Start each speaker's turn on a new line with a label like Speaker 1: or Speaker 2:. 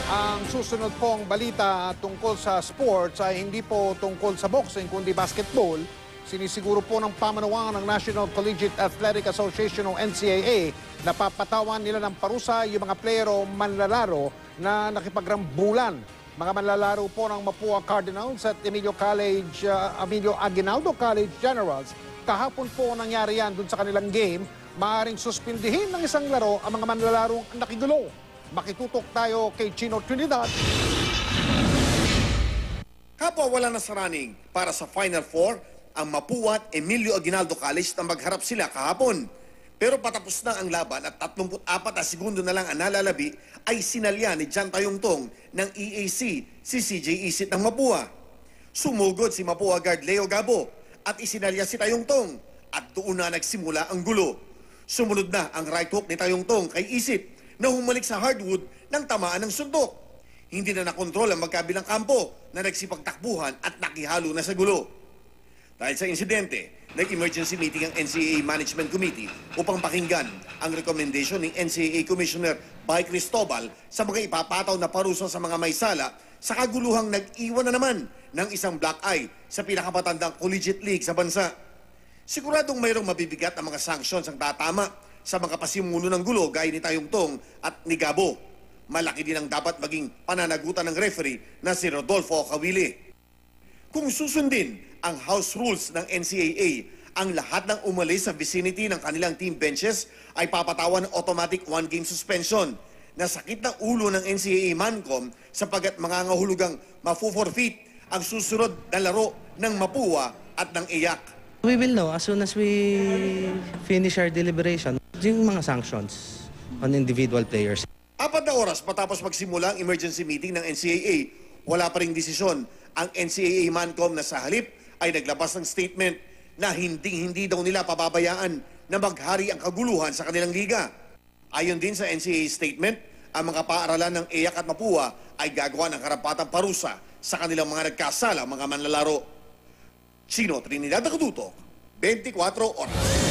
Speaker 1: Ang susunod pong balita tungkol sa sports ay hindi po tungkol sa boxing kundi basketball. Sinisiguro po ng pamanuan ng National Collegiate Athletic Association o NCAA na papatawan nila ng parusa yung mga player o manlalaro na nakipagrambulan. Mga manlalaro po ng Mapua Cardinals at Emilio Aguinaldo College Generals. Kahapon po nangyari yan dun sa kanilang game. Maaaring suspindihin ng isang laro ang mga manlalarong nakigulo. Makitutok tayo kay Chino Trinidad.
Speaker 2: Kapwa wala na sa running para sa Final Four ang Mapua at Emilio Aguinaldo College na magharap sila kahapon. Pero patapos na ang laban at 34 na segundo na lang ang nalalabi ay sinalya ni Jan Tayongtong ng EAC si CJ Isit ng Mapua. Sumugod si Mapua guard Leo Gabo at isinalya si Tayongtong at doon na nagsimula ang gulo. Sumunod na ang right hook ni Tayongtong kay Isit na humalik sa hardwood ng tamaan ng suntok. Hindi na nakontrol ang magkabilang kampo na nagsipagtakbuhan at nakihalo na sa gulo. Dahil sa insidente, nag-emergency meeting ang NCAA Management Committee upang pakinggan ang recommendation ni NCAA Commissioner Bay Cristobal sa mga ipapataw na parusa sa mga may sala sa kaguluhang nag-iwan na naman ng isang black eye sa pinakamatandang collegiate league sa bansa. Siguradong mayroong mabibigat ang mga sanctions ang tatama sa mga pasimuno ng gulo gaya ni Tayongtong at ni Gabo. Malaki din ang dapat maging pananagutan ng referee na si Rodolfo Kawili. Kung susundin ang house rules ng NCAA, ang lahat ng umalis sa vicinity ng kanilang team benches ay papatawan ng automatic one-game suspension. Nasakit ng ulo ng NCAA Mancom sapagkat mangangahulugang mafu-forfeit ang susunod na laro ng Mapua at ng EYAC.
Speaker 3: We will know as soon as we finish our deliberation yung mga sanctions on individual players.
Speaker 2: 4 na oras matapos magsimula ang emergency meeting ng NCAA, wala pa ring desisyon ang NCAA Mancom na sa halip ay naglabas ng statement na hindi daw nila pababayaan na maghari ang kaguluhan sa kanilang liga. Ayon din sa NCAA statement, ang mga paaralan ng EYAC at Mapua ay gagawa ng karapatang parusa sa kanilang mga nagkasala mga manlalaro. Chino Trinidad Nakatutok, 24 oras.